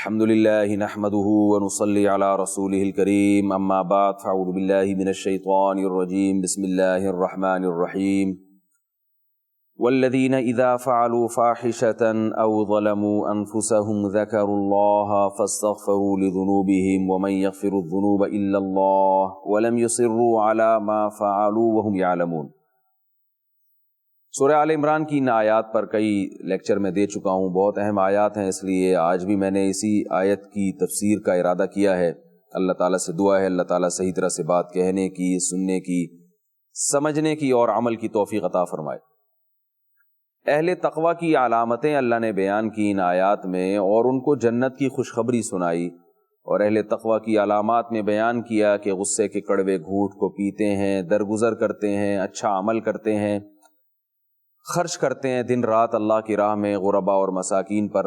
الحمد لله نحمده ونصلي على رسوله الكريم اما بعد فاعوذ بالله من الشيطان الرجيم بسم الله الرحمن الرحيم والذين اذا فعلوا فاحشة او ظلموا انفسهم ذكروا الله فاستغفروا لذنوبهم ومن يغفر الذنوب الا الله ولم يصروا على ما فعلوا وهم يعلمون۔ سورہ آل عمران کی ان آیات پر کئی لیکچر میں دے چکا ہوں، بہت اہم آیات ہیں، اس لیے آج بھی میں نے اسی آیت کی تفسیر کا ارادہ کیا ہے۔ اللہ تعالیٰ سے دعا ہے اللہ تعالیٰ صحیح طرح سے بات کہنے کی، سننے کی، سمجھنے کی اور عمل کی توفیق عطا فرمائے۔ اہل تقوی کی علامتیں اللہ نے بیان کی ان آیات میں اور ان کو جنت کی خوشخبری سنائی، اور اہل تقوی کی علامات میں بیان کیا کہ غصے کے کڑوے گھونٹ کو پیتے ہیں، درگزر کرتے ہیں، اچھا عمل کرتے ہیں، خرچ کرتے ہیں دن رات اللہ کی راہ میں غربا اور مساکین پر،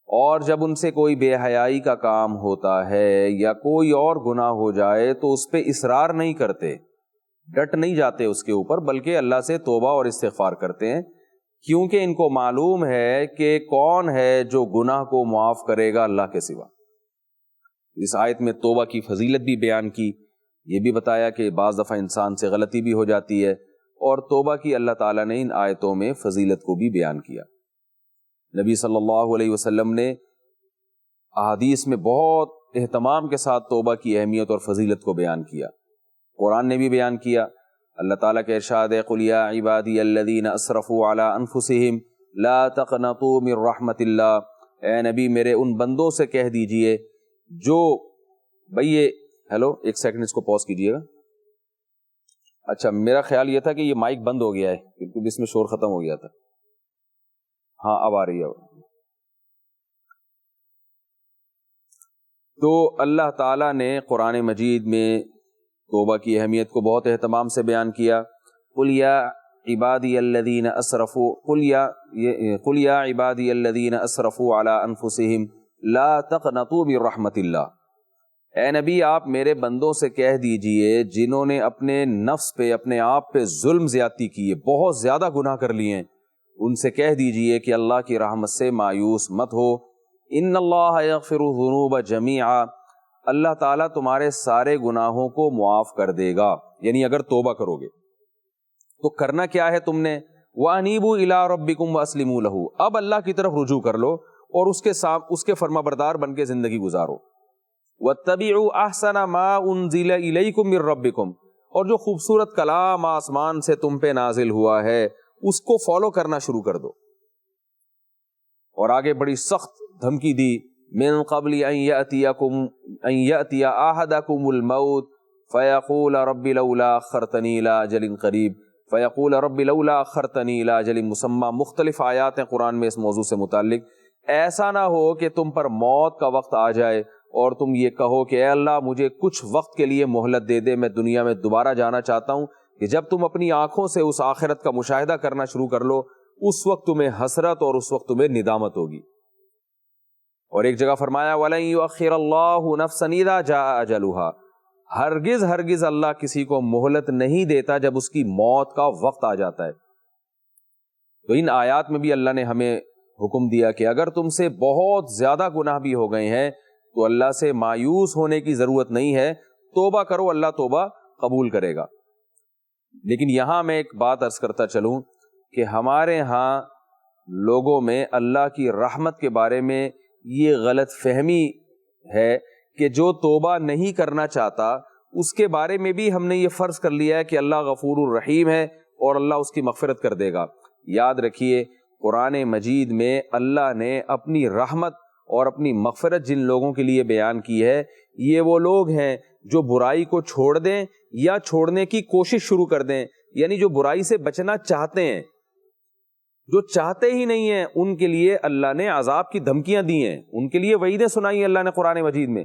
اور جب ان سے کوئی بے حیائی کا کام ہوتا ہے یا کوئی اور گناہ ہو جائے تو اس پہ اصرار نہیں کرتے، ڈٹ نہیں جاتے اس کے اوپر، بلکہ اللہ سے توبہ اور استغفار کرتے ہیں، کیونکہ ان کو معلوم ہے کہ کون ہے جو گناہ کو معاف کرے گا اللہ کے سوا۔ اس آیت میں توبہ کی فضیلت بھی بیان کی، یہ بھی بتایا کہ بعض دفعہ انسان سے غلطی بھی ہو جاتی ہے، اور توبہ کی اللہ تعالیٰ نے ان آیتوں میں فضیلت کو بھی بیان کیا۔ نبی صلی اللہ علیہ وسلم نے احادیث میں بہت اہتمام کے ساتھ توبہ کی اہمیت اور فضیلت کو بیان کیا، قرآن نے بھی بیان کیا۔ اللہ تعالیٰ کے ارشاد ہے قُلْ يَا عِبَادِيَ الَّذِينَ أَسْرَفُوا عَلَىٰ أَنفُسِهِمْ لَا تَقْنَطُوا مِن رَحْمَةِ اللَّهِ، اے نبی میرے ان بندوں سے کہہ دیجئے جو ہیلو ایک سیکنڈ اس کو پاز کیجئے گا۔ اچھا، میرا خیال یہ تھا کہ یہ مائک بند ہو گیا ہے کیونکہ اس میں شور ختم ہو گیا تھا۔ ہاں اب آ رہی ہے۔ تو اللہ تعالیٰ نے قرآن مجید میں توبہ کی اہمیت کو بہت اہتمام سے بیان کیا۔ قُلْ يَا عِبَادِيَ الَّذِينَ أَسْرَفُوا قُلْ يَا عِبَادِيَ الَّذِينَ أَسْرَفُوا عَلَىٰ أَنفُسِهِمْ لَا تَقْنَطُوا مِن رَحْمَةِ اللَّهِ، اے نبی آپ میرے بندوں سے کہہ دیجئے جنہوں نے اپنے نفس پہ، اپنے آپ پہ ظلم زیادتی کی ہے، بہت زیادہ گناہ کر لیے ہیں، ان سے کہہ دیجئے کہ اللہ کی رحمت سے مایوس مت ہو۔ ان اللہ یغفر الذنوب جمیعا، اللہ تعالیٰ تمہارے سارے گناہوں کو معاف کر دے گا، یعنی اگر توبہ کرو گے تو کرنا کیا ہے تم نے؟ وَأَنِيبُوا إِلَىٰ رَبِّكُمْ وَأَسْلِمُوا لَهُ، اب اللہ کی طرف رجوع کر لو اور اس کے فرما بردار بن کے زندگی گزارو۔ وَاتَّبِعُوا أَحْسَنَ مَا أُنزِلَ إِلَيْكُم مِّن رَّبِّكُم، اور جو خوبصورت کلام آسمان سے تم پہ نازل ہوا ہے اس کو فالو کرنا شروع کر دو۔ اور آگے بڑی سخت دھمکی دی، مِن قَبْلِ أَن يَأْتِيَ أَحَدَكُمُ الْمَوْتُ فَيَقُولَ رَبِّ لَوْلَا أَخَّرْتَنِي إِلَىٰ أَجَلٍ قَرِيبٍ فَيَقُولَ رَبِّ لَوْلَا أَخَّرْتَنِي إِلَىٰ أَجَلٍ مُّسَمًّى، مختلف آیات ہیں قرآن میں اس موضوع سے متعلق۔ ایسا نہ ہو کہ تم پر موت کا وقت آ جائے اور تم یہ کہو کہ اے اللہ مجھے کچھ وقت کے لیے مہلت دے دے، میں دنیا میں دوبارہ جانا چاہتا ہوں، کہ جب تم اپنی آنکھوں سے اس آخرت کا مشاہدہ کرنا شروع کر لو اس وقت تمہیں حسرت اور اس وقت تمہیں ندامت ہوگی۔ اور ایک جگہ فرمایا وَلَن يُؤَخِّرَ اللَّهُ نَفْسًا إِذَا جَاءَ أَجَلُهَا، ہرگز اللہ کسی کو مہلت نہیں دیتا جب اس کی موت کا وقت آ جاتا ہے۔ تو ان آیات میں بھی اللہ نے ہمیں حکم دیا کہ اگر تم سے بہت زیادہ گناہ بھی ہو گئے ہیں تو اللہ سے مایوس ہونے کی ضرورت نہیں ہے، توبہ کرو، اللہ توبہ قبول کرے گا۔ لیکن یہاں میں ایک بات عرض کرتا چلوں کہ ہمارے ہاں لوگوں میں اللہ کی رحمت کے بارے میں یہ غلط فہمی ہے کہ جو توبہ نہیں کرنا چاہتا اس کے بارے میں بھی ہم نے یہ فرض کر لیا ہے کہ اللہ غفور الرحیم ہے اور اللہ اس کی مغفرت کر دے گا۔ یاد رکھیے قرآن مجید میں اللہ نے اپنی رحمت اور اپنی مغفرت جن لوگوں کے لیے بیان کی ہے، یہ وہ لوگ ہیں جو برائی کو چھوڑ دیں یا چھوڑنے کی کوشش شروع کر دیں، یعنی جو برائی سے بچنا چاہتے ہیں۔ جو چاہتے ہی نہیں ہیں ان کے لیے اللہ نے عذاب کی دھمکیاں دی ہیں، ان کے لیے وعیدیں سنائی ہیں اللہ نے قرآن مجید میں۔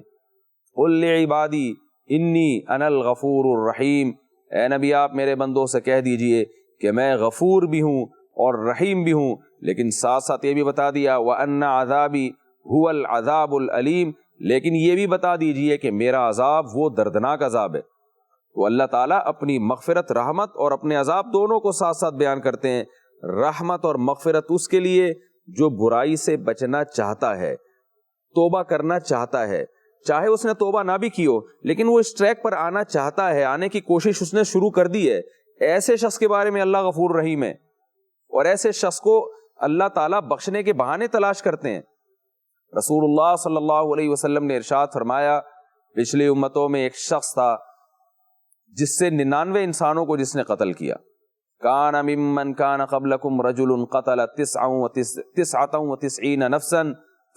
قُلْ لِعِبَادِي إِنِّي أَنَا الْغَفُورُ الرَّحِيمُ، اے نبی آپ میرے بندوں سے کہہ دیجئے کہ میں غفور بھی ہوں اور رحیم بھی ہوں، لیکن ساتھ ساتھ یہ بھی بتا دیا وَأَنَّ عَذَابِي هُوَ الْعَذَابُ الْأَلِيمُ، لیکن یہ بھی بتا دیجئے کہ میرا عذاب وہ دردناک عذاب ہے۔ تو اللہ تعالیٰ اپنی مغفرت، رحمت اور اپنے عذاب دونوں کو ساتھ ساتھ بیان کرتے ہیں۔ رحمت اور مغفرت اس کے لیے جو برائی سے بچنا چاہتا ہے، توبہ کرنا چاہتا ہے، چاہے اس نے توبہ نہ بھی کی ہو لیکن وہ اس ٹریک پر آنا چاہتا ہے، آنے کی کوشش اس نے شروع کر دی ہے، ایسے شخص کے بارے میں اللہ غفور رحیم ہے، اور ایسے شخص کو اللہ تعالیٰ بخشنے کے بہانے تلاش کرتے ہیں۔ رسول اللہ صلی اللہ علیہ وسلم نے ارشاد فرمایا، پچھلی امتوں میں ایک شخص تھا جس سے 99 انسانوں کو جس نے قتل کیا، کان ممن کان قبلکم رجل قتل 99 نفسا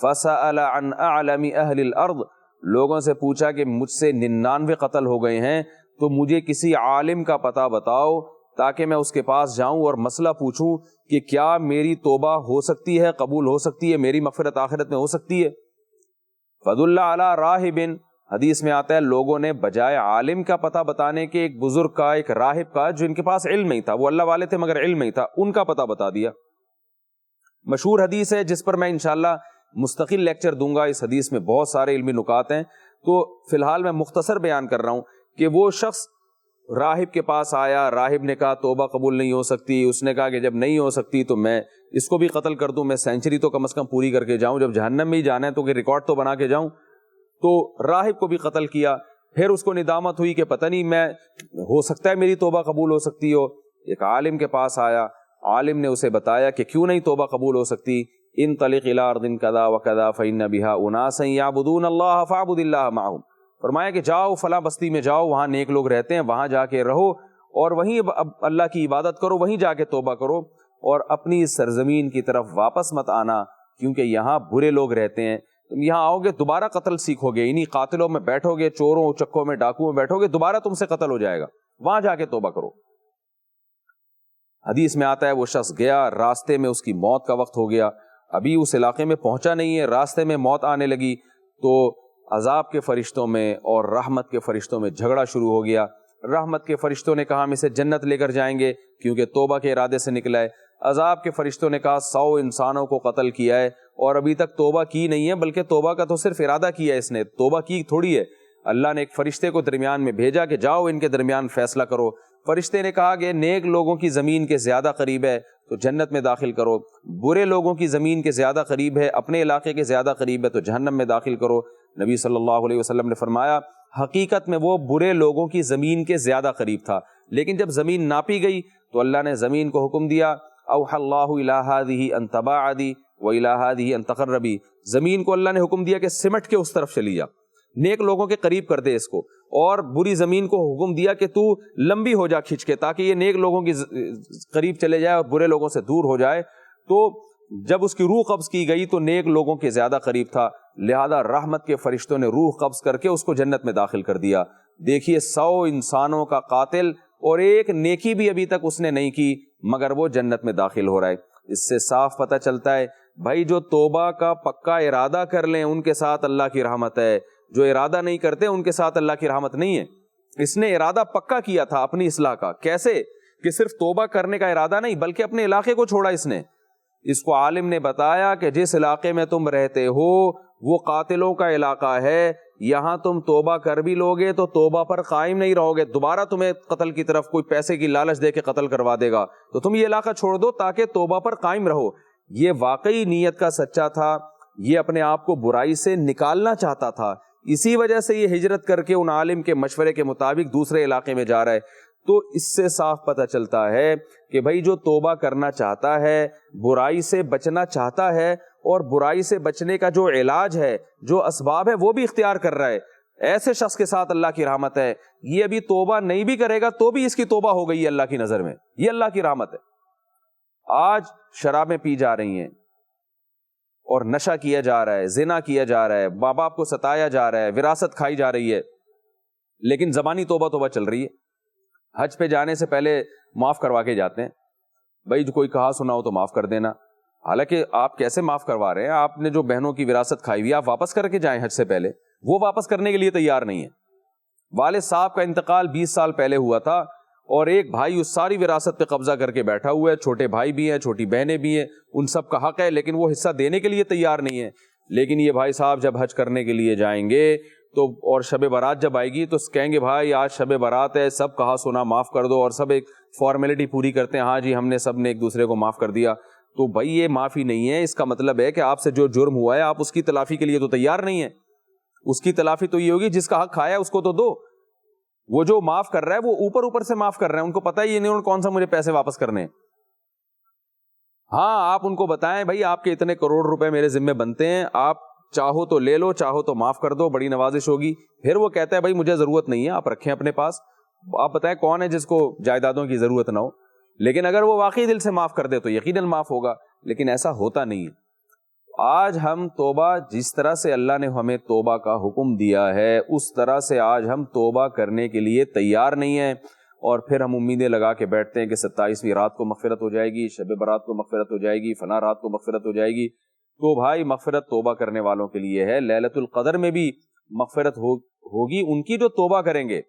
فسأل عن اعلم اہل الارض، لوگوں سے پوچھا کہ مجھ سے 99 قتل ہو گئے ہیں تو مجھے کسی عالم کا پتہ بتاؤ تاکہ میں اس کے پاس جاؤں اور مسئلہ پوچھوں کہ کیا میری توبہ ہو سکتی ہے، قبول ہو سکتی ہے، میری مغفرت آخرت میں ہو سکتی ہے۔ فدل علی راہب، حدیث میں آتا ہے لوگوں نے بجائے عالم کا پتہ بتانے کے ایک بزرگ کا، ایک راہب کا، جو ان کے پاس علم نہیں تھا، وہ اللہ والے تھے مگر علم نہیں تھا، ان کا پتہ بتا دیا۔ مشہور حدیث ہے جس پر میں انشاءاللہ مستقل لیکچر دوں گا، اس حدیث میں بہت سارے علمی نکات ہیں، تو فی الحال میں مختصر بیان کر رہا ہوں کہ وہ شخص راہب کے پاس آیا، راہب نے کہا توبہ قبول نہیں ہو سکتی، اس نے کہا کہ جب نہیں ہو سکتی تو میں اس کو بھی قتل کر دوں، میں سینچری تو کم از کم پوری کر کے جاؤں، جب جہنم میں ہی جانا ہے تو کہ ریکارڈ تو بنا کے جاؤں۔ تو راہب کو بھی قتل کیا، پھر اس کو ندامت ہوئی کہ پتہ نہیں میں ہو سکتا ہے میری توبہ قبول ہو سکتی ہو، ایک عالم کے پاس آیا، عالم نے اسے بتایا کہ کیوں نہیں توبہ قبول ہو سکتی، انطلق الی ارض کذا وکذا فإن بها اناسا یعبدون اللہ فاعبد اللہ معهم، فرمایا کہ جاؤ فلاں بستی میں جاؤ، وہاں نیک لوگ رہتے ہیں، وہاں جا کے رہو اور وہیں اللہ کی عبادت کرو، وہیں جا کے توبہ کرو، اور اپنی سرزمین کی طرف واپس مت آنا کیونکہ یہاں برے لوگ رہتے ہیں، تم یہاں آؤ گے دوبارہ قتل سیکھو گے، انہی قاتلوں میں بیٹھو گے، چوروں چکوں میں ڈاکوؤں میں بیٹھو گے، دوبارہ تم سے قتل ہو جائے گا، وہاں جا کے توبہ کرو۔ حدیث میں آتا ہے وہ شخص گیا، راستے میں اس کی موت کا وقت ہو گیا، ابھی اس علاقے میں پہنچا نہیں ہے، راستے میں موت آنے لگی تو عذاب کے فرشتوں میں اور رحمت کے فرشتوں میں جھگڑا شروع ہو گیا۔ رحمت کے فرشتوں نے کہا ہم اسے جنت لے کر جائیں گے کیونکہ توبہ کے ارادے سے نکلا ہے، عذاب کے فرشتوں نے کہا 100 انسانوں کو قتل کیا ہے اور ابھی تک توبہ کی نہیں ہے، بلکہ توبہ کا تو صرف ارادہ کیا ہے، اس نے توبہ کی تھوڑی ہے۔ اللہ نے ایک فرشتے کو درمیان میں بھیجا کہ جاؤ ان کے درمیان فیصلہ کرو۔ فرشتے نے کہا کہ نیک لوگوں کی زمین کے زیادہ قریب ہے تو جنت میں داخل کرو، برے لوگوں کی زمین کے زیادہ قریب ہے، اپنے علاقے کے زیادہ قریب ہے تو جہنم میں داخل کرو۔ نبی صلی اللہ علیہ وسلم نے فرمایا حقیقت میں وہ برے لوگوں کی زمین کے زیادہ قریب تھا، لیکن جب زمین ناپی گئی تو اللہ نے زمین کو حکم دیا اوحى اللہ الی ہذہ ان تباعدی والی ہذہ ان تقربی، زمین کو اللہ نے حکم دیا کہ سمٹ کے اس طرف چلی جا، نیک لوگوں کے قریب کر دے اس کو، اور بری زمین کو حکم دیا کہ تو لمبی ہو جا کھنچ کے تاکہ یہ نیک لوگوں کی قریب چلے جائے اور برے لوگوں سے دور ہو جائے۔ تو جب اس کی روح قبض کی گئی تو نیک لوگوں کے زیادہ قریب تھا، لہذا رحمت کے فرشتوں نے روح قبض کر کے اس کو جنت میں داخل کر دیا۔ دیکھیے 100 انسانوں کا قاتل اور ایک نیکی بھی ابھی تک اس نے نہیں کی مگر وہ جنت میں داخل ہو رہا ہے۔ اس سے صاف پتہ چلتا ہے بھائی جو توبہ کا پکا ارادہ کر لیں ان کے ساتھ اللہ کی رحمت ہے، جو ارادہ نہیں کرتے ان کے ساتھ اللہ کی رحمت نہیں ہے۔ اس نے ارادہ پکا کیا تھا اپنی اصلاح کا، کیسے کہ صرف توبہ کرنے کا ارادہ نہیں بلکہ اپنے علاقے کو چھوڑا اس نے۔ اس کو عالم نے بتایا کہ جس علاقے میں تم رہتے ہو وہ قاتلوں کا علاقہ ہے، یہاں تم توبہ کر بھی لوگے تو توبہ پر قائم نہیں رہو گے، دوبارہ تمہیں قتل کی طرف کوئی پیسے کی لالچ دے کے قتل کروا دے گا، تو تم یہ علاقہ چھوڑ دو تاکہ توبہ پر قائم رہو۔ یہ واقعی نیت کا سچا تھا، یہ اپنے آپ کو برائی سے نکالنا چاہتا تھا، اسی وجہ سے یہ ہجرت کر کے ان عالم کے مشورے کے مطابق دوسرے علاقے میں جا رہا ہے۔ تو اس سے صاف پتہ چلتا ہے کہ بھائی جو توبہ کرنا چاہتا ہے، برائی سے بچنا چاہتا ہے اور برائی سے بچنے کا جو علاج ہے، جو اسباب ہے وہ بھی اختیار کر رہا ہے، ایسے شخص کے ساتھ اللہ کی رحمت ہے۔ یہ ابھی توبہ نہیں بھی کرے گا تو بھی اس کی توبہ ہو گئی ہے اللہ کی نظر میں، یہ اللہ کی رحمت ہے۔ آج شرابیں پی جا رہی ہیں اور نشہ کیا جا رہا ہے، زنا کیا جا رہا ہے، ماں باپ کو ستایا جا رہا ہے، وراثت کھائی جا رہی ہے، لیکن زبانی توبہ چل رہی ہے۔ حج پہ جانے سے پہلے معاف کروا کے جاتے ہیں، بھائی جو کوئی کہا سنا ہو تو معاف کر دینا، حالانکہ آپ کیسے معاف کروا رہے ہیں؟ آپ نے جو بہنوں کی وراثت کھائی ہوئی آپ واپس کر کے جائیں حج سے پہلے، وہ واپس کرنے کے لیے تیار نہیں ہے۔ والد صاحب کا انتقال 20 سال پہلے ہوا تھا اور ایک بھائی اس ساری وراثت پہ قبضہ کر کے بیٹھا ہوا ہے، چھوٹے بھائی بھی ہیں، چھوٹی بہنیں بھی ہیں، ان سب کا حق ہے لیکن وہ حصہ دینے کے لیے تیار نہیں ہے۔ لیکن یہ بھائی صاحب جب حج کرنے کے لیے جائیں گے تو اور شب برات جب آئے گی تو کہیں گے بھائی آج شب برات ہے، سب کہا سنا معاف کر دو، اور سب ایک فارمیلٹی پوری کرتے ہیں، ہاں جی ہم نے سب نے ایک دوسرے کو معاف کر دیا۔ تو بھائی یہ معافی نہیں ہے، اس کا مطلب ہے کہ آپ سے جو جرم ہوا ہے آپ اس کی تلافی کے لیے تو تیار نہیں ہے. اس کی تلافی تو یہ ہوگی جس کا حق کھایا ہے اس کو تو دو. وہ جو معاف کر رہا ہے وہ اوپر اوپر سے معاف کر رہے ہیں، ان کو پتہ ہی نہیں کون سا مجھے پیسے واپس کرنے ہیں. ہاں آپ ان کو بتائیں بھائی آپ کے اتنے کروڑ روپے میرے ذمہ بنتے ہیں، آپ چاہو تو لے لو، چاہو تو معاف کر دو، بڑی نوازش ہوگی. پھر وہ کہتا ہے بھائی مجھے ضرورت نہیں ہے، آپ رکھیں اپنے پاس. آپ بتائیں کون ہے جس کو جائیدادوں کی ضرورت نہ ہو. لیکن اگر وہ واقعی دل سے معاف کر دے تو یقیناً معاف ہوگا، لیکن ایسا ہوتا نہیں ہے. آج ہم توبہ، جس طرح سے اللہ نے ہمیں توبہ کا حکم دیا ہے اس طرح سے آج ہم توبہ کرنے کے لیے تیار نہیں ہیں، اور پھر ہم امیدیں لگا کے بیٹھتے ہیں کہ 27ویں رات کو مغفرت ہو جائے گی، شب برات کو مغفرت ہو جائے گی، فلاں رات کو مغفرت ہو جائے گی. تو بھائی مغفرت توبہ کرنے والوں کے لیے ہے. لیلۃ القدر میں بھی مغفرت ہوگی ان کی جو توبہ کریں گے.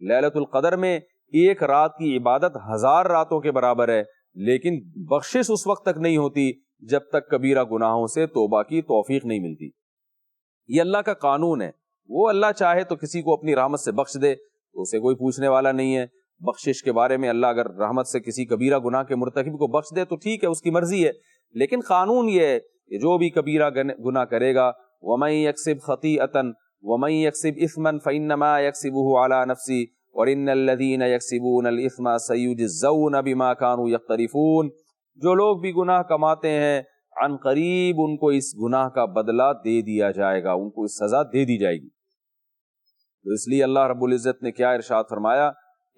لیلۃ القدر میں ایک رات کی عبادت 1000 راتوں کے برابر ہے، لیکن بخشش اس وقت تک نہیں ہوتی جب تک کبیرہ گناہوں سے توبہ کی توفیق نہیں ملتی. یہ اللہ کا قانون ہے. وہ اللہ چاہے تو کسی کو اپنی رحمت سے بخش دے تو اسے کوئی پوچھنے والا نہیں ہے. بخشش کے بارے میں اللہ اگر رحمت سے کسی کبیرہ گناہ کے مرتکب کو بخش دے تو ٹھیک ہے، اس کی مرضی ہے. لیکن قانون یہ ہے کہ جو بھی کبیرہ گناہ کرے گا، وَمَن يَكْسِبْ خَطِيئَةً وَمَن يَكْسِبْ إِثْمًا فَإِنَّمَا يَكْسِبُهُ عَلَى نَفْسِهِ وَإِنَّ الَّذِينَ يَكْسِبُونَ الْإِثْمَ سَيُجْزَوْنَ بِمَا كَانُوا يَقْتَرِفُونَ. جو لوگ بھی گناہ کماتے ہیں عن قریب ان کو اس گناہ کا بدلہ دے دیا جائے گا، ان کو اس سزا دے دی جائے گی. تو اس لیے اللہ رب العزت نے کیا ارشاد فرمایا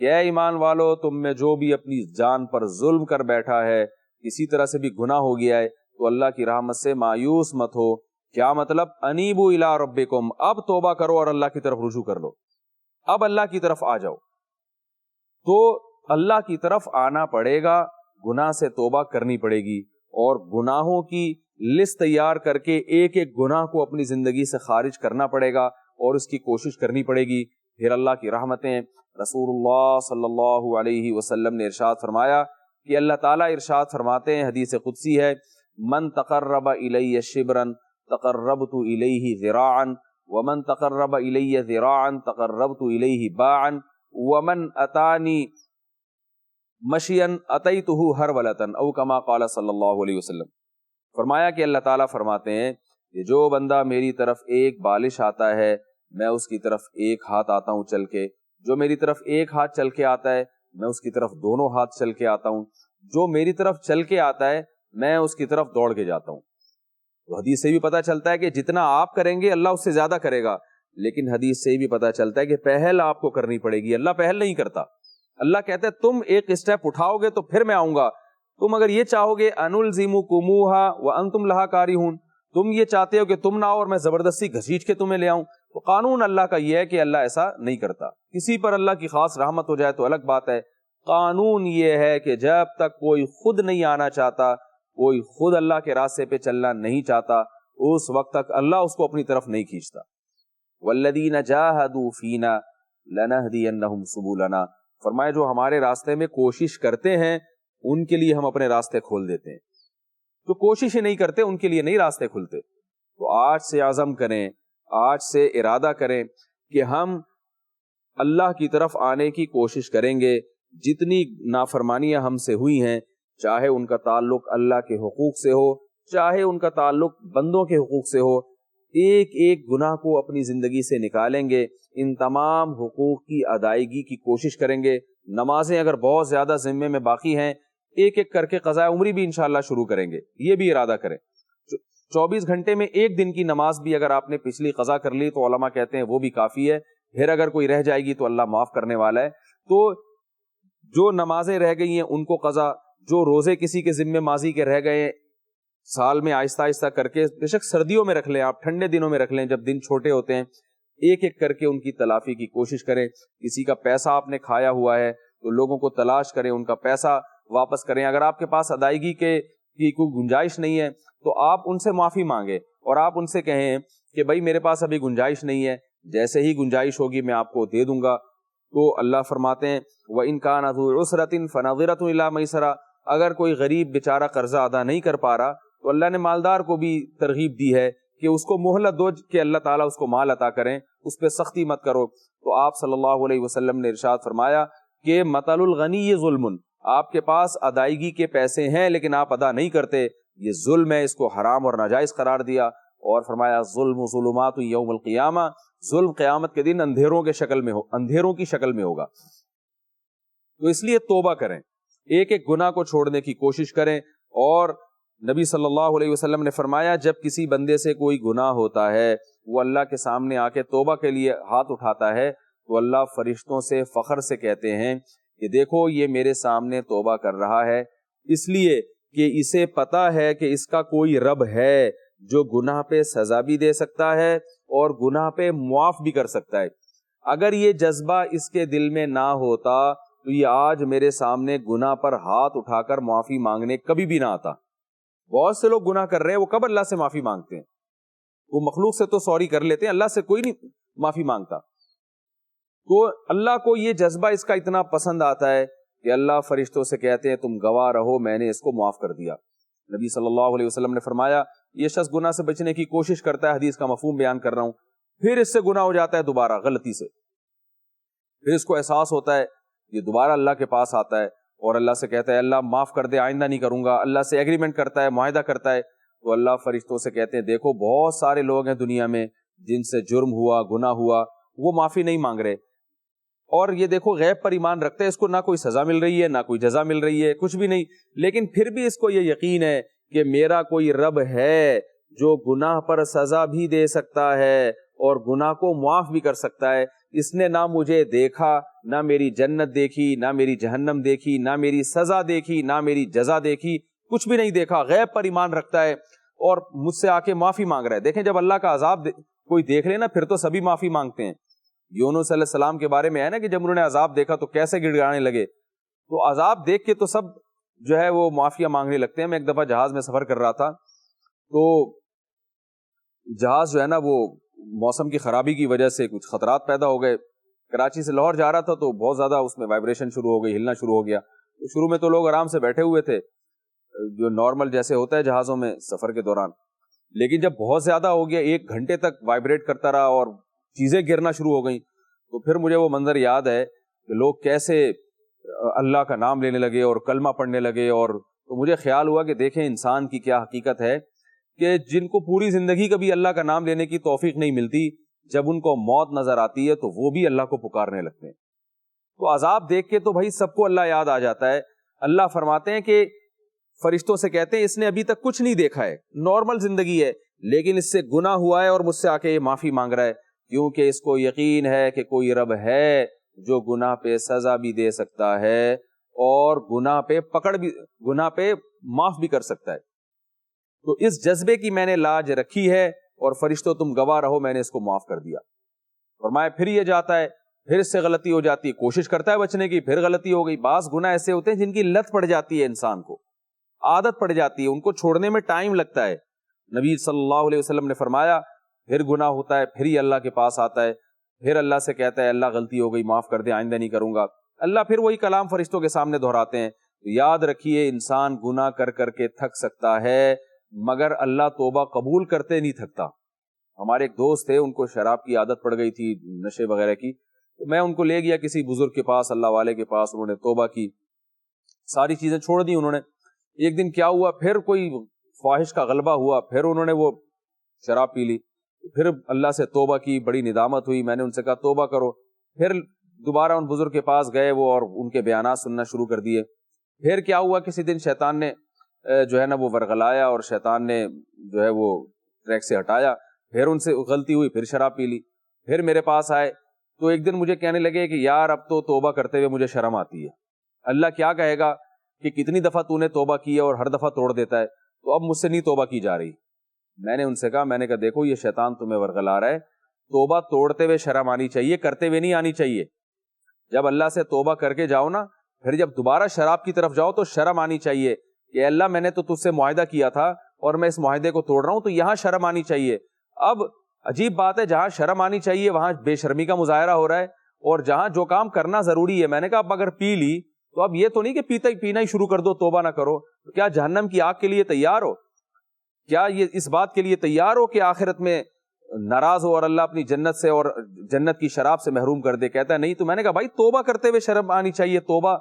کہ اے ایمان والو، تم میں جو بھی اپنی جان پر ظلم کر بیٹھا ہے، کسی طرح سے بھی گناہ ہو گیا ہے، تو اللہ کی رحمت سے مایوس مت ہو. کیا مطلب؟ انیبوا الی ربکم، اب توبہ کرو اور اللہ کی طرف رجوع کر لو، اب اللہ کی طرف آ جاؤ. تو اللہ کی طرف آنا پڑے گا، گناہ سے توبہ کرنی پڑے گی، اور گناہوں کی لسٹ تیار کر کے ایک ایک گناہ کو اپنی زندگی سے خارج کرنا پڑے گا اور اس کی کوشش کرنی پڑے گی. پھر اللہ کی رحمتیں. رسول اللہ صلی اللہ علیہ وسلم نے ارشاد فرمایا کہ اللہ تعالیٰ ارشاد فرماتے ہیں، حدیث قدسی ہے، من تقرب الی شبرا تقربت الیہ ذراعا ومن تقرب الی ذراعا تقربت الیہ باعا ومن اتانی مشیا اتیتہ ہرولۃ او کما قال صلی اللہ علیہ وسلم. فرمایا کہ اللہ تعالیٰ فرماتے ہیں کہ جو بندہ میری طرف ایک بالش آتا ہے میں اس کی طرف ایک ہاتھ آتا ہوں چل کے، جو میری طرف ایک ہاتھ چل کے آتا ہے میں اس کی طرف دونوں ہاتھ چل کے آتا ہوں، جو میری طرف چل کے آتا ہے میں اس کی طرف دوڑ کے جاتا ہوں. تو حدیث سے بھی پتہ چلتا ہے کہ جتنا آپ کریں گے اللہ اس سے زیادہ کرے گا، لیکن حدیث سے بھی پتہ چلتا ہے کہ پہل آپ کو کرنی پڑے گی. اللہ پہل نہیں کرتا. اللہ کہتا ہے تم ایک اسٹیپ اٹھاؤ گے تو پھر میں آؤں گا. تم اگر یہ چاہو گے انلزمکموها وانتم لها کارہون، تم یہ چاہتے ہو کہ تم نہ آؤ اور میں زبردستی گھسیٹ کے تمہیں لے آؤں، تو قانون اللہ کا یہ ہے کہ اللہ ایسا نہیں کرتا. کسی پر اللہ کی خاص رحمت ہو جائے تو الگ بات ہے. قانون یہ ہے کہ جب تک کوئی خود نہیں آنا چاہتا، کوئی خود اللہ کے راستے پہ چلنا نہیں چاہتا، اس وقت تک اللہ اس کو اپنی طرف نہیں کھینچتا. والذین جاہدوا فینا لنہدینہم سبلنا. فرمایا جو ہمارے راستے میں کوشش کرتے ہیں ان کے لیے ہم اپنے راستے کھول دیتے ہیں، جو کوشش ہی نہیں کرتے ان کے لیے نہیں راستے کھلتے. تو آج سے عزم کریں، آج سے ارادہ کریں کہ ہم اللہ کی طرف آنے کی کوشش کریں گے. جتنی نافرمانیاں ہم سے ہوئی ہیں، چاہے ان کا تعلق اللہ کے حقوق سے ہو، چاہے ان کا تعلق بندوں کے حقوق سے ہو، ایک ایک گناہ کو اپنی زندگی سے نکالیں گے. ان تمام حقوق کی ادائیگی کی کوشش کریں گے. نمازیں اگر بہت زیادہ ذمے میں باقی ہیں، ایک ایک کر کے قضاء عمری بھی انشاءاللہ شروع کریں گے. یہ بھی ارادہ کریں. 24 گھنٹے میں ایک دن کی نماز بھی اگر آپ نے پچھلی قضا کر لی تو علماء کہتے ہیں وہ بھی کافی ہے. پھر اگر کوئی رہ جائے گی تو اللہ معاف کرنے والا ہے. تو جو نمازیں رہ گئی ہیں ان کو قضا، جو روزے کسی کے ذمے ماضی کے رہ گئے سال میں آہستہ آہستہ کر کے، بے شک سردیوں میں رکھ لیں آپ، ٹھنڈے دنوں میں رکھ لیں جب دن چھوٹے ہوتے ہیں، ایک ایک کر کے ان کی تلافی کی کوشش کریں. کسی کا پیسہ آپ نے کھایا ہوا ہے تو لوگوں کو تلاش کریں، ان کا پیسہ واپس کریں. اگر آپ کے پاس ادائیگی کی کوئی گنجائش نہیں ہے تو آپ ان سے معافی مانگیں اور آپ ان سے کہیں کہ بھائی میرے پاس ابھی گنجائش نہیں ہے، جیسے ہی گنجائش ہوگی میں آپ کو دے دوں گا. تو اللہ فرماتے ہیں وَإِن كَانَ ذُو عُسْرَةٍ فَنَظِرَةٌ إِلَىٰ مَيْسَرَةٍ. اگر کوئی غریب بیچارہ قرضہ ادا نہیں کر پا رہا تو اللہ نے مالدار کو بھی ترغیب دی ہے کہ اس کو مہلت دو کہ اللہ تعالیٰ اس کو مال عطا کریں، اس پہ سختی مت کرو. تو آپ صلی اللہ علیہ وسلم نے ارشاد فرمایا کہ مَثَلُ الْغَنِيِّ ظُلْمٌ. آپ کے پاس ادائیگی کے پیسے ہیں لیکن آپ ادا نہیں کرتے، یہ ظلم ہے، اس کو حرام اور ناجائز قرار دیا، اور فرمایا ظلم ظلمات یوم القیامہ، ظلم قیامت کے دن اندھیروں کی شکل میں ہوگا۔ تو اس لیے توبہ کریں، ایک ایک گناہ کو چھوڑنے کی کوشش کریں۔ اور نبی صلی اللہ علیہ وسلم نے فرمایا جب کسی بندے سے کوئی گناہ ہوتا ہے، وہ اللہ کے سامنے آ کے توبہ کے لیے ہاتھ اٹھاتا ہے، تو اللہ فرشتوں سے فخر سے کہتے ہیں کہ دیکھو یہ میرے سامنے توبہ کر رہا ہے، اس لیے کہ اسے پتا ہے کہ اس کا کوئی رب ہے جو گناہ پہ سزا بھی دے سکتا ہے اور گناہ پہ معاف بھی کر سکتا ہے۔ اگر یہ جذبہ اس کے دل میں نہ ہوتا تو یہ آج میرے سامنے گناہ پر ہاتھ اٹھا کر معافی مانگنے کبھی بھی نہ آتا۔ بہت سے لوگ گناہ کر رہے ہیں، وہ کب اللہ سے معافی مانگتے ہیں؟ وہ مخلوق سے تو سوری کر لیتے ہیں، اللہ سے کوئی نہیں معافی مانگتا۔ تو اللہ کو یہ جذبہ اس کا اتنا پسند آتا ہے کہ اللہ فرشتوں سے کہتے ہیں تم گواہ رہو میں نے اس کو معاف کر دیا۔ نبی صلی اللہ علیہ وسلم نے فرمایا یہ شخص گناہ سے بچنے کی کوشش کرتا ہے، حدیث کا مفہوم بیان کر رہا ہوں، پھر اس سے گناہ ہو جاتا ہے دوبارہ غلطی سے، پھر اس کو احساس ہوتا ہے، یہ دوبارہ اللہ کے پاس آتا ہے اور اللہ سے کہتا ہے اللہ معاف کر دے، آئندہ نہیں کروں گا، اللہ سے ایگریمنٹ کرتا ہے، معاہدہ کرتا ہے، تو اللہ فرشتوں سے کہتے ہیں دیکھو بہت سارے لوگ ہیں دنیا میں جن سے جرم ہوا، گناہ ہوا، وہ معافی نہیں مانگ رہے، اور یہ دیکھو غیب پر ایمان رکھتے ہیں، اس کو نہ کوئی سزا مل رہی ہے نہ کوئی جزا مل رہی ہے، کچھ بھی نہیں، لیکن پھر بھی اس کو یہ یقین ہے کہ میرا کوئی رب ہے جو گناہ پر سزا بھی دے سکتا ہے اور گناہ کو معاف بھی کر سکتا ہے۔ اس نے نہ مجھے دیکھا، نہ میری جنت دیکھی، نہ میری جہنم دیکھی، نہ میری سزا دیکھی، نہ میری جزا دیکھی، کچھ بھی نہیں دیکھا، غیب پر ایمان رکھتا ہے اور مجھ سے آ کے معافی مانگ رہا ہے۔ دیکھیں جب اللہ کا عذاب کوئی دیکھ لے نا پھر تو سبھی معافی مانگتے ہیں۔ یونس علیہ السلام کے بارے میں ہے نا کہ جب انہوں نے عذاب دیکھا تو کیسے گڑ گڑانے لگے، تو عذاب دیکھ کے تو سب جو ہے وہ معافیاں مانگنے لگتے ہیں۔ میں ایک دفعہ جہاز میں سفر کر رہا تھا، تو جہاز جو ہے نا وہ موسم کی خرابی کی وجہ سے کچھ خطرات پیدا ہو گئے، کراچی سے لاہور جا رہا تھا تو بہت زیادہ اس میں وائبریشن شروع ہو گئی، ہلنا شروع ہو گیا۔ شروع میں تو لوگ آرام سے بیٹھے ہوئے تھے جو نارمل جیسے ہوتا ہے جہازوں میں سفر کے دوران، لیکن جب بہت زیادہ ہو گیا 1 گھنٹے تک وائبریٹ کرتا رہا اور چیزیں گرنا شروع ہو گئیں، تو پھر مجھے وہ منظر یاد ہے کہ لوگ کیسے اللہ کا نام لینے لگے اور کلمہ پڑھنے لگے، اور تو مجھے خیال ہوا کہ دیکھیں انسان کی کیا حقیقت ہے کہ جن کو پوری زندگی کبھی اللہ کا نام لینے کی توفیق نہیں ملتی، جب ان کو موت نظر آتی ہے تو وہ بھی اللہ کو پکارنے لگتے ہیں۔ تو عذاب دیکھ کے تو بھائی سب کو اللہ یاد آ جاتا ہے۔ اللہ فرماتے ہیں کہ فرشتوں سے کہتے ہیں اس نے ابھی تک کچھ نہیں دیکھا ہے، نارمل زندگی ہے، لیکن اس سے گناہ ہوا ہے اور مجھ سے آ کے یہ معافی مانگ رہا ہے، کیونکہ اس کو یقین ہے کہ کوئی رب ہے جو گناہ پہ سزا بھی دے سکتا ہے اور گناہ پہ معاف بھی کر سکتا ہے۔ تو اس جذبے کی میں نے لاج رکھی ہے اور فرشتوں تم گواہ رہو میں نے اس کو معاف کر دیا۔ فرمایا پھر یہ جاتا ہے، پھر اس سے غلطی ہو جاتی ہے، کوشش کرتا ہے بچنے کی، پھر غلطی ہو گئی۔ بعض گناہ ایسے ہوتے ہیں جن کی لت پڑ جاتی ہے، انسان کو عادت پڑ جاتی ہے، ان کو چھوڑنے میں ٹائم لگتا ہے۔ نبی صلی اللہ علیہ وسلم نے فرمایا پھر گناہ ہوتا ہے، پھر ہی اللہ کے پاس آتا ہے، پھر اللہ سے کہتا ہے اللہ غلطی ہو گئی معاف کر دے، آئندہ نہیں کروں گا۔ اللہ پھر وہی کلام فرشتوں کے سامنے دہراتے ہیں۔ یاد رکھیے انسان گناہ کر کر کے تھک سکتا ہے مگر اللہ توبہ قبول کرتے نہیں تھکتا۔ ہمارے ایک دوست تھے، ان کو شراب کی عادت پڑ گئی تھی، نشے وغیرہ کی، تو میں ان کو لے گیا کسی بزرگ کے پاس، اللہ والے کے پاس، انہوں نے توبہ کی، ساری چیزیں چھوڑ دی انہوں نے۔ ایک دن کیا ہوا، پھر کوئی خواہش کا غلبہ ہوا، پھر انہوں نے وہ شراب پی لی، پھر اللہ سے توبہ کی، بڑی ندامت ہوئی، میں نے ان سے کہا توبہ کرو، پھر دوبارہ ان بزرگ کے پاس گئے وہ اور ان کے بیانات سننا شروع کر دیے۔ پھر کیا ہوا، کسی دن شیطان نے جو ہے نا وہ ورغلایا اور شیطان نے جو ہے وہ ٹریک سے ہٹایا، پھر ان سے غلطی ہوئی، پھر شراب پی لی، پھر میرے پاس آئے تو ایک دن مجھے کہنے لگے کہ یار اب تو توبہ کرتے ہوئے مجھے شرم آتی ہے، اللہ کیا کہے گا کہ کتنی دفعہ تو نے توبہ کی ہے اور ہر دفعہ توڑ دیتا ہے، تو اب مجھ سے نہیں توبہ کی جا رہی۔ میں نے ان سے کہا دیکھو یہ شیطان تمہیں ورغلا رہا ہے، توبہ توڑتے ہوئے شرم آنی چاہیے، کرتے ہوئے نہیں آنی چاہیے۔ جب اللہ سے توبہ کر کے جاؤ نا، پھر جب دوبارہ شراب کی طرف جاؤ تو شرم آنی چاہیے کہ اللہ میں نے تو تجھ سے معاہدہ کیا تھا اور میں اس معاہدے کو توڑ رہا ہوں، تو یہاں شرم آنی چاہیے۔ اب عجیب بات ہے، جہاں شرم آنی چاہیے وہاں بے شرمی کا مظاہرہ ہو رہا ہے، اور جہاں جو کام کرنا ضروری ہے، میں نے کہا اب اگر پی لی تو اب یہ تو نہیں کہ پینا ہی شروع کر دو، توبہ نہ کرو، کیا جہنم کی آگ کے لیے تیار ہو؟ کیا یہ اس بات کے لیے تیار ہو کہ آخرت میں ناراض ہو اور اللہ اپنی جنت سے اور جنت کی شراب سے محروم کر دے؟ کہتا ہے نہیں۔ تو میں نے کہا بھائی توبہ کرتے ہوئے شرم آنی چاہیے، توبہ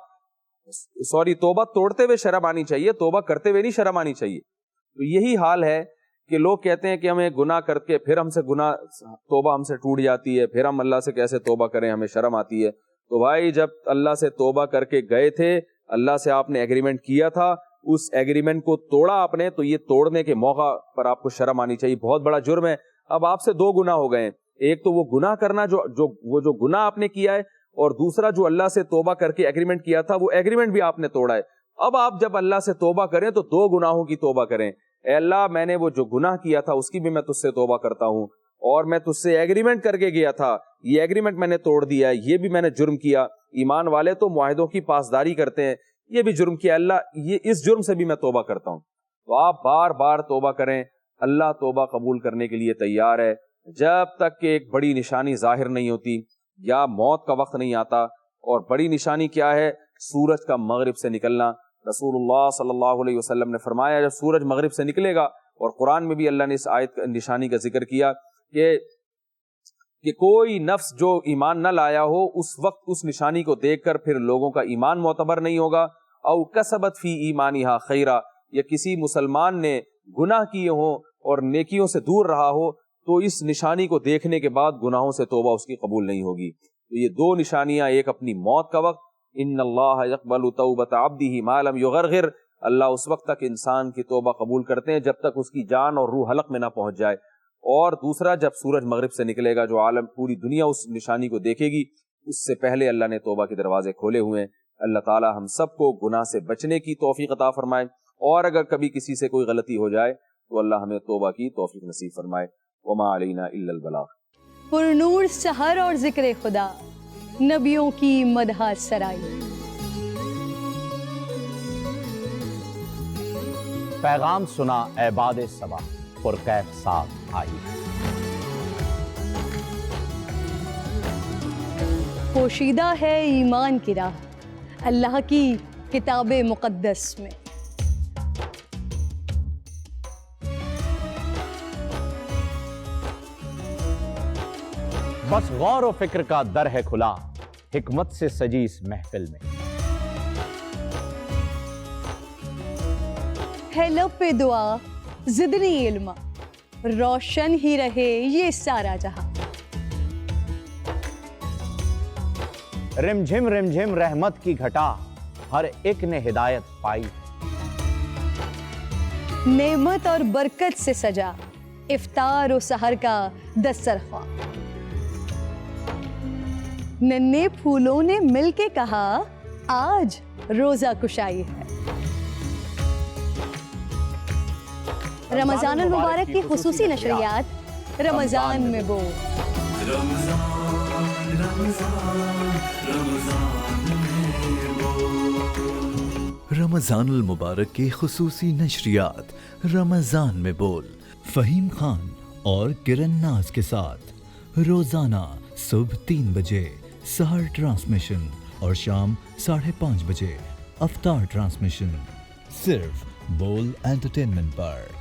سوری توبہ توڑتے ہوئے شرم آنی چاہیے، توبہ کرتے ہوئے نہیں شرم آنی چاہیے. تو یہی حال ہے کہ لوگ کہتے ہیں کہ ہمیں گناہ کر کے پھر ہم سے گناہ توبہ ہم سے ٹوٹ جاتی ہے، پھر ہم اللہ سے کیسے توبہ کریں، ہمیں شرم آتی ہے. تو بھائی جب اللہ سے توبہ کر کے گئے تھے، اللہ سے آپ نے ایگریمنٹ کیا تھا، اس ایگریمنٹ کو توڑا آپ نے، تو یہ توڑنے کے موقع پر آپ کو شرم آنی چاہیے. بہت بڑا جرم ہے. اب آپ سے دو گناہ ہو گئے ہیں، ایک تو وہ گناہ کرنا جو گناہ آپ نے کیا ہے، اور دوسرا جو اللہ سے توبہ کر کے ایگریمنٹ کیا تھا وہ ایگریمنٹ بھی آپ نے توڑا ہے. اب آپ جب اللہ سے توبہ کریں تو دو گناہوں کی توبہ کریں. اے اللہ میں نے وہ جو گناہ کیا تھا اس کی بھی میں تجھ سے توبہ کرتا ہوں، اور میں تجھ سے ایگریمنٹ کر کے گیا تھا، یہ ایگریمنٹ میں نے توڑ دیا ہے، یہ بھی میں نے جرم کیا. ایمان والے تو معاہدوں کی پاسداری کرتے ہیں، یہ بھی جرم کیا، اللہ یہ اس جرم سے بھی میں توبہ کرتا ہوں. تو آپ بار بار توبہ کریں، اللہ توبہ قبول کرنے کے لیے تیار ہے جب تک کہ ایک بڑی نشانی ظاہر نہیں ہوتی یا موت کا وقت نہیں آتا. اور بڑی نشانی کیا ہے؟ سورج کا مغرب سے نکلنا. رسول اللہ صلی اللہ علیہ وسلم نے فرمایا جب سورج مغرب سے نکلے گا، اور قرآن میں بھی اللہ نے اس آیت نشانی کا ذکر کیا کہ کوئی نفس جو ایمان نہ لایا ہو اس وقت اس نشانی کو دیکھ کر پھر لوگوں کا ایمان معتبر نہیں ہوگا. او کسبت فی ایمانہا خیرا، یا کسی مسلمان نے گناہ کیے ہوں اور نیکیوں سے دور رہا ہو تو اس نشانی کو دیکھنے کے بعد گناہوں سے توبہ اس کی قبول نہیں ہوگی. تو یہ دو نشانیاں، ایک اپنی موت کا وقت، ان اللہ یقبل توبۃ عبدہ ما لم یغرغر، اللہ اس وقت تک انسان کی توبہ قبول کرتے ہیں جب تک اس کی جان اور روح حلق میں نہ پہنچ جائے. اور دوسرا جب سورج مغرب سے نکلے گا، جو عالم پوری دنیا اس نشانی کو دیکھے گی، اس سے پہلے اللہ نے توبہ کے دروازے کھولے ہوئے ہیں. اللہ تعالی ہم سب کو گناہ سے بچنے کی توفیق عطا فرمائے، اور اگر کبھی کسی سے کوئی غلطی ہو جائے تو اللہ ہمیں توبہ کی توفیق نصیب فرمائے. وما علینا الا البلاغ. پر نور سحر اور ذکر خدا، نبیوں کی مدح سرائی. پیغام سنا اے باد صبا، پرکیف صاحب آئی. پوشیدہ ہے ایمان کی راہ اللہ کی کتاب مقدس میں. بس غور و فکر کا در ہے کھلا، حکمت سے سجی اس محفل میں. ہے لب پہ دعا زدنی علما، روشن ہی رہے یہ سارا جہاں. رم جھم رحمت کی گھٹا، ہر ایک نے ہدایت پائی. نعمت اور برکت سے سجا افطار و سحر کا دسترخوان. ننھے پھولوں نے مل کے کہا آج روزہ کشائی ہے. رمضان المبارک کی خصوصی نشریات رمضان میں بول. رمضان المبارک کی خصوصی نشریات رمضان میں بول، فہیم خان اور کرن ناز کے ساتھ روزانہ صبح 3 بجے سحر ٹرانسمیشن اور شام 5:30 بجے افطار ٹرانسمیشن، صرف بول انٹرٹینمنٹ پر.